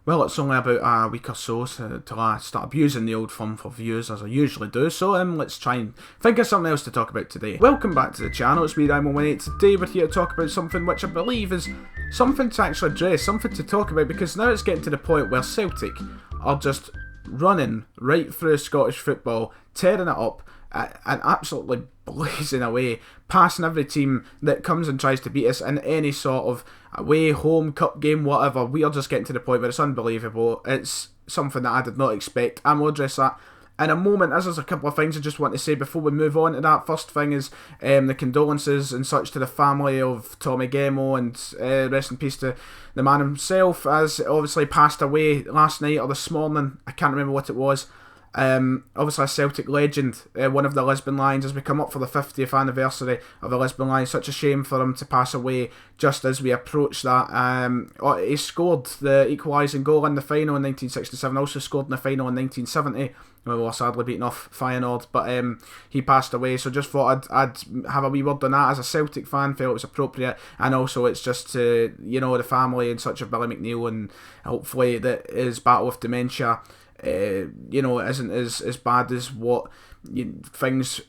Well, it's only about a week or so till I start abusing the old firm for views as I usually do, so let's try and think of something else to talk about today. Welcome back to the channel, it's me, Diamond18. Today we're here to talk about something which I believe is something to actually address, something to talk about, because now it's getting to the point where Celtic are just running right through Scottish football, tearing it up, and absolutely blazing away, passing every team that comes and tries to beat us in any sort of away, home, cup game, whatever. We are just getting to the point where it's unbelievable. It's something that I did not expect, and we'll address that in a moment, as there's a couple of things I just want to say before we move on to that. First thing is the condolences and such to the family of Tommy Gemo, and rest in peace to the man himself, as obviously passed away last night or this morning. I can't remember what it was. Obviously a Celtic legend, one of the Lisbon Lions, as we come up for the 50th anniversary of the Lisbon Lions. Such a shame for him to pass away just as we approach that. He scored the equalising goal in the final in 1967, also scored in the final in 1970. We were sadly beaten off Feyenoord, but he passed away, so just thought I'd have a wee word on that as a Celtic fan, felt it was appropriate, and also it's just to, the family and such of Billy McNeil, and hopefully that his battle with dementia isn't as bad as what things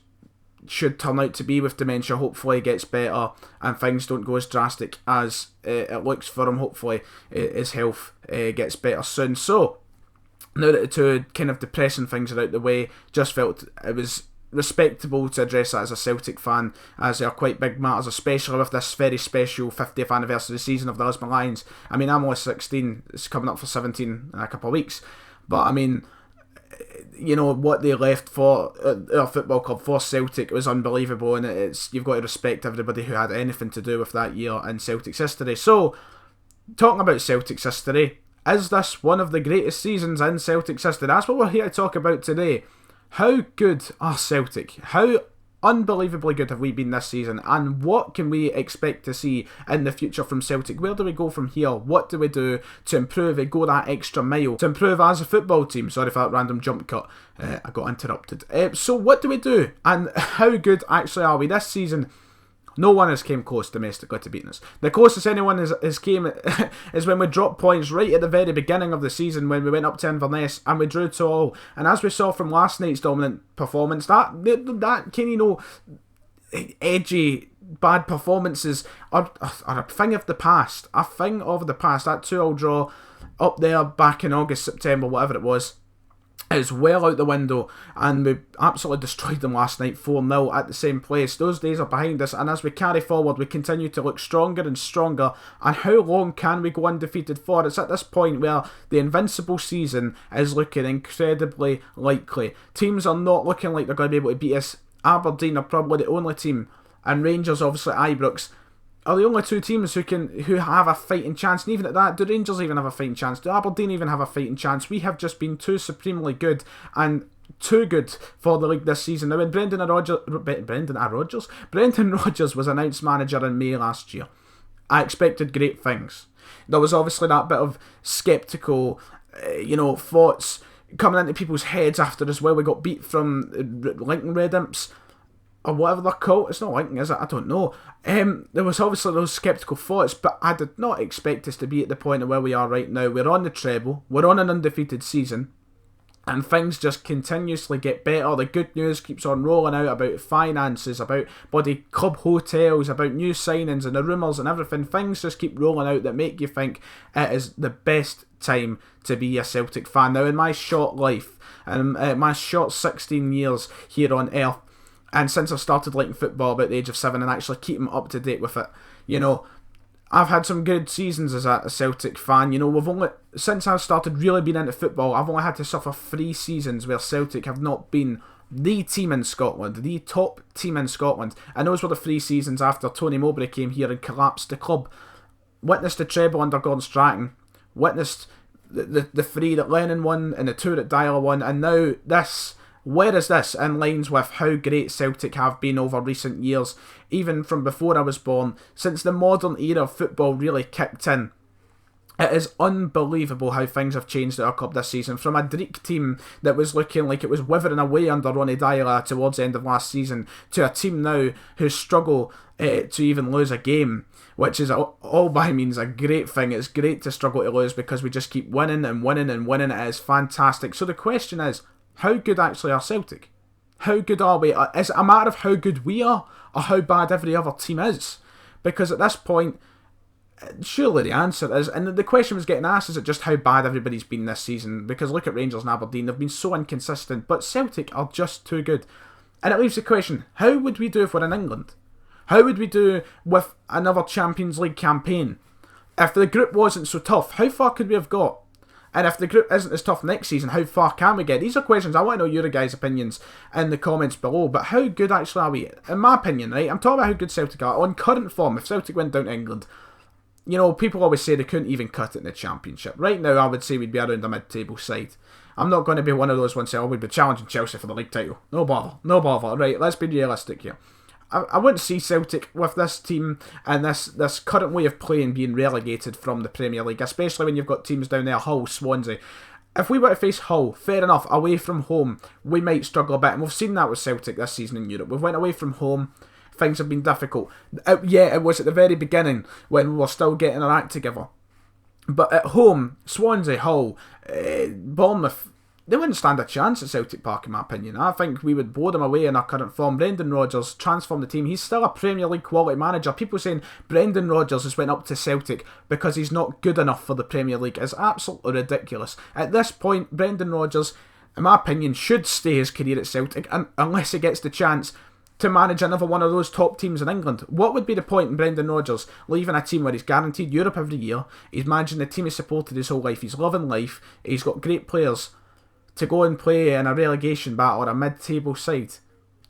should turn out to be with dementia. Hopefully it gets better and things don't go as drastic as it looks for him. Hopefully his health gets better soon. So now that the two kind of depressing things are out the way, just felt it was respectable to address that as a Celtic fan, as they are quite big matters, especially with this very special 50th anniversary season of the Lisbon Lions. I mean, I'm only 16, it's coming up for 17 in a couple of weeks. But I mean, what they left for our football club, for Celtic, it was unbelievable, and you've got to respect everybody who had anything to do with that year in Celtic's history. So, talking about Celtic's history, is this one of the greatest seasons in Celtic's history? That's what we're here to talk about today. How good are Celtic? How unbelievably good have we been this season, and what can we expect to see in the future from Celtic? Where do we go from here? What do we do to improve and go that extra mile to improve as a football team? Sorry for that random jump cut, I got interrupted. So what do we do, and how good actually are we this season? No one has came close domestically to beating us. The closest anyone has came is when we dropped points right at the very beginning of the season, when we went up to Inverness and we drew 2-2. And as we saw from last night's dominant performance, that kind edgy bad performances are a thing of the past. A thing of the past. That 2-2 draw up there back in August, September, whatever it was, is well out the window, and we absolutely destroyed them last night 4-0 at the same place. Those days are behind us, and as we carry forward, we continue to look stronger and stronger. And how long can we go undefeated for? It's at this point where the invincible season is looking incredibly likely. Teams are not looking like they're going to be able to beat us. Aberdeen are probably the only team, and Rangers, obviously Ibrox, are the only two teams who have a fighting chance. And even at that, do Rangers even have a fighting chance? Do Aberdeen even have a fighting chance? We have just been too supremely good, and too good for the league this season. Now, when Brendan Rodgers was announced manager in May last year, I expected great things. There was obviously that bit of sceptical, thoughts coming into people's heads after as well. We got beat from Lincoln Red Imps, or whatever they're called. It's not Lincoln, is it? I don't know. There was obviously those sceptical thoughts, but I did not expect us to be at the point of where we are right now. We're on the treble, we're on an undefeated season, and things just continuously get better. The good news keeps on rolling out about finances, about body club hotels, about new signings and the rumours and everything. Things just keep rolling out that make you think it is the best time to be a Celtic fan. Now, in my short life, and my short 16 years here on earth, and since I've started liking football about the age of 7 and actually keeping up to date with it, I've had some good seasons as a Celtic fan. Since I've started really being into football, I've only had to suffer 3 seasons where Celtic have not been the team in Scotland, the top team in Scotland. And those were the 3 seasons after Tony Mowbray came here and collapsed the club. Witnessed the treble under Gordon Strachan, witnessed the 3 that Lennon won and the 2 that Dyer won, and now this. Where is this in lines with how great Celtic have been over recent years, even from before I was born, since the modern era of football really kicked in? It is unbelievable how things have changed at our club this season, from a Dreek team that was looking like it was withering away under Ronnie Dyer towards the end of last season, to a team now who struggle to even lose a game. which is all by means a great thing. It's great to struggle to lose because we just keep winning and winning and winning. It is fantastic. So the question is, how good actually are Celtic? How good are we? Is it a matter of how good we are or how bad every other team is? Because at this point, surely the answer is, and the question was getting asked, is it just how bad everybody's been this season? Because look at Rangers and Aberdeen, they've been so inconsistent, but Celtic are just too good. And it leaves the question, how would we do if we're in England? How would we do with another Champions League campaign? If the group wasn't so tough, how far could we have got? And if the group isn't as tough next season, how far can we get? These are questions. I want to know your guys' opinions in the comments below. But how good actually are we? In my opinion, right, I'm talking about how good Celtic are. On current form, if Celtic went down to England, you know, people always say they couldn't even cut it in the Championship. Right now, I would say we'd be around the mid-table side. I'm not going to be one of those ones saying, we'd be challenging Chelsea for the league title. No bother. No bother. Right, let's be realistic here. I wouldn't see Celtic with this team and this current way of playing being relegated from the Premier League, especially when you've got teams down there, Hull, Swansea. If we were to face Hull, fair enough, away from home, we might struggle a bit, and we've seen that with Celtic this season in Europe. We've went away from home, things have been difficult. Yeah, it was at the very beginning when we were still getting our act together. But at home, Swansea, Hull, Bournemouth, they wouldn't stand a chance at Celtic Park, in my opinion. I think we would blow them away in our current form. Brendan Rodgers transformed the team. He's still a Premier League quality manager. People saying Brendan Rodgers has went up to Celtic because he's not good enough for the Premier League is absolutely ridiculous. At this point, Brendan Rodgers, in my opinion, should stay his career at Celtic unless he gets the chance to manage another one of those top teams in England. What would be the point in Brendan Rodgers leaving a team where he's guaranteed Europe every year, he's managing the team he's supported his whole life, he's loving life, he's got great players, to go and play in a relegation battle or a mid-table side?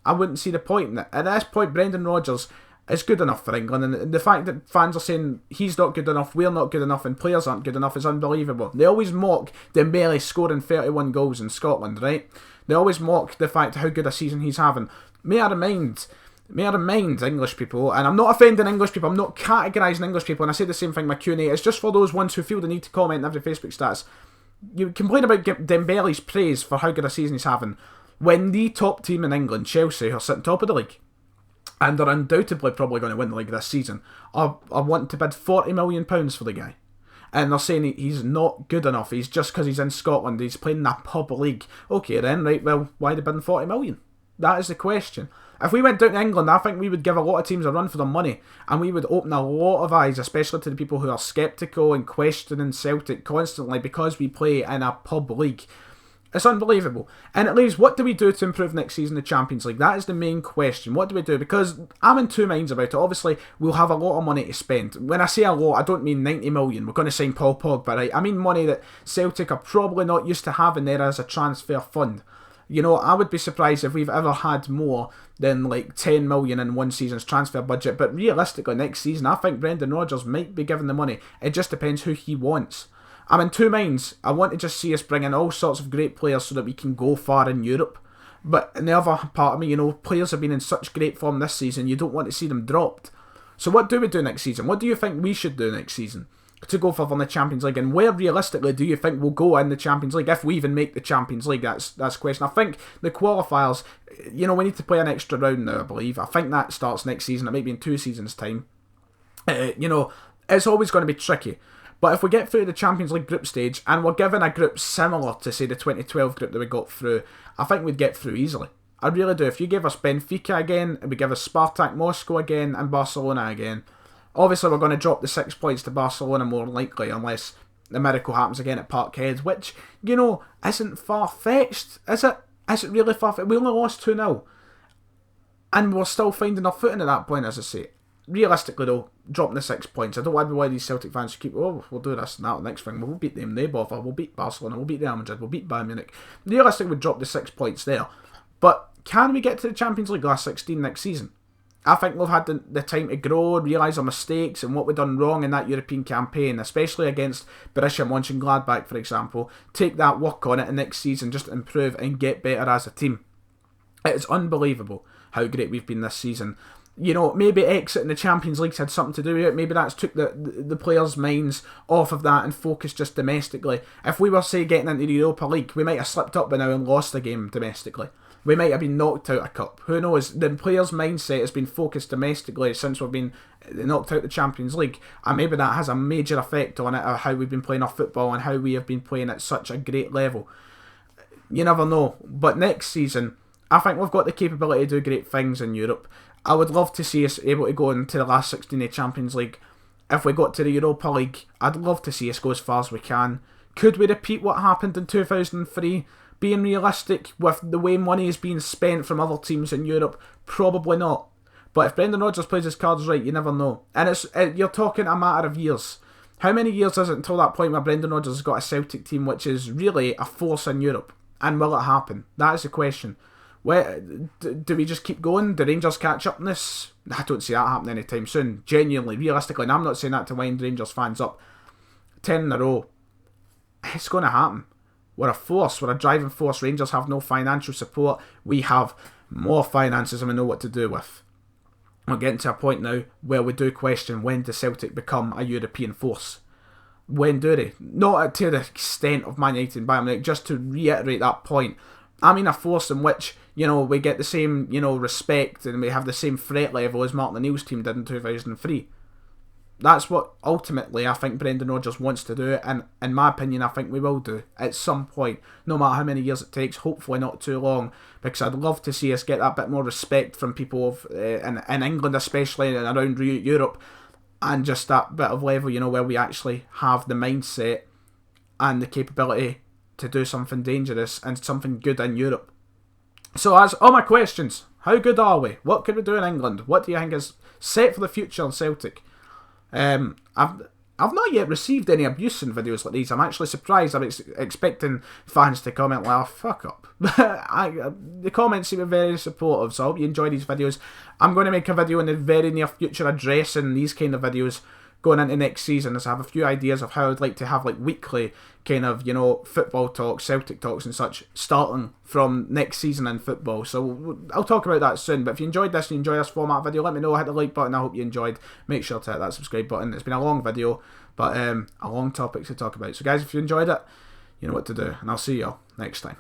I wouldn't see the point in it. At this point, Brendan Rodgers is good enough for England, and the fact that fans are saying he's not good enough, we're not good enough, and players aren't good enough is unbelievable. They always mock Dembele scoring 31 goals in Scotland, right? They always mock the fact how good a season he's having. May I remind English people, and I'm not offending English people, I'm not categorising English people, and I say the same thing in my Q&A, it's just for those ones who feel the need to comment in every Facebook status. You complain about Dembele's praise for how good a season he's having when the top team in England, Chelsea, are sitting top of the league and are undoubtedly probably going to win the league this season, are wanting to bid £40 million for the guy. And they're saying he's not good enough, he's just because he's in Scotland, he's playing in that pub league. Okay then, right, well, why are they bidding £40 million? That is the question. If we went down to England, I think we would give a lot of teams a run for their money, and we would open a lot of eyes, especially to the people who are sceptical and questioning Celtic constantly because we play in a pub league. It's unbelievable. And it leaves, what do we do to improve next season the Champions League? That is the main question. What do we do? Because I'm in two minds about it. Obviously, we'll have a lot of money to spend. When I say a lot, I don't mean 90 million. We're going to sign Paul Pogba, right? I mean money that Celtic are probably not used to having there as a transfer fund. You know, I would be surprised if we've ever had more than like 10 million in one season's transfer budget. But realistically, next season, I think Brendan Rodgers might be given the money. It just depends who he wants. I'm in two minds. I want to just see us bring in all sorts of great players so that we can go far in Europe. But in the other part of me, you know, players have been in such great form this season, you don't want to see them dropped. So what do we do next season? What do you think we should do next season to go further in the Champions League? And where realistically do you think we'll go in the Champions League if we even make the Champions League? That's the question. I think the qualifiers, you know, we need to play an extra round now, I believe. I think that starts next season. It might be in 2 seasons' time. You know, it's always going to be tricky. But if we get through the Champions League group stage and we're given a group similar to, say, the 2012 group that we got through, I think we'd get through easily. I really do. If you give us Benfica again, and we give us Spartak Moscow again, and Barcelona again, obviously we're going to drop the 6 points to Barcelona more likely, unless the miracle happens again at Parkhead, which, you know, isn't far-fetched, is it? Is it really far-fetched? We only lost 2-0. And we're still finding our footing at that point, as I say. Realistically, though, dropping the 6 points, I don't want to be one of these Celtic fans who keep, oh, we'll do this and that, next thing, we'll beat them, they bother, we'll beat Barcelona, we'll beat Real Madrid, we'll beat Bayern Munich. Realistically, we'd drop the 6 points there. But can we get to the Champions League last 16 next season? I think we've had the time to grow, realise our mistakes and what we've done wrong in that European campaign, especially against Borussia Mönchengladbach, for example. Take that, work on it, and next season just improve and get better as a team. It's unbelievable how great we've been this season. You know, maybe exiting the Champions League had something to do with it. Maybe that's took the players' minds off of that and focused just domestically. If we were, say, getting into the Europa League, we might have slipped up by now and lost the game domestically. We might have been knocked out a cup. Who knows? The players' mindset has been focused domestically since we've been knocked out the Champions League, and maybe that has a major effect on it, how we've been playing our football and how we have been playing at such a great level. You never know. But next season, I think we've got the capability to do great things in Europe. I would love to see us able to go into the last 16 of Champions League. If we got to the Europa League, I'd love to see us go as far as we can. Could we repeat what happened in 2003? Being realistic with the way money is being spent from other teams in Europe, probably not. But if Brendan Rodgers plays his cards right, you never know. And you're talking a matter of years. How many years is it until that point where Brendan Rodgers has got a Celtic team which is really a force in Europe? And will it happen? That is the question. Do we just keep going? Do Rangers catch up in this? I don't see that happening anytime soon. Genuinely, realistically, and I'm not saying that to wind Rangers fans up. 10 in a row. It's going to happen. We're a force. We're a driving force. Rangers have no financial support. We have more finances than we know what to do with. We're getting to a point now where we do question, when does Celtic become a European force? When do they? Not to the extent of Man United and Bayern Munich, just to reiterate that point. I mean a force in which, we get the same, respect and we have the same threat level as Martin O'Neill's team did in 2003. That's what ultimately I think Brendan Rodgers wants to do, and in my opinion I think we will do at some point, no matter how many years it takes, hopefully not too long, because I'd love to see us get that bit more respect from people in England especially and around Europe, and just that bit of level, where we actually have the mindset and the capability to do something dangerous and something good in Europe. So that's all my questions. How good are we? What can we do in England? What do you think is set for the future in Celtic? I've not yet received any abuse in videos like these. I'm actually surprised. I'm expecting fans to comment like, oh, fuck up. The comments seem very supportive, so I hope you enjoy these videos. I'm going to make a video in the very near future addressing these kind of videos going into next season, as I have a few ideas of how I'd like to have weekly kind of, football talks, Celtic talks and such, starting from next season in football. So I'll talk about that soon. But if you enjoyed this and you enjoy this format video, let me know. Hit the like button. I hope you enjoyed. Make sure to hit that subscribe button. It's been a long video, but a long topic to talk about. So guys, if you enjoyed it, you know what to do. And I'll see you all next time.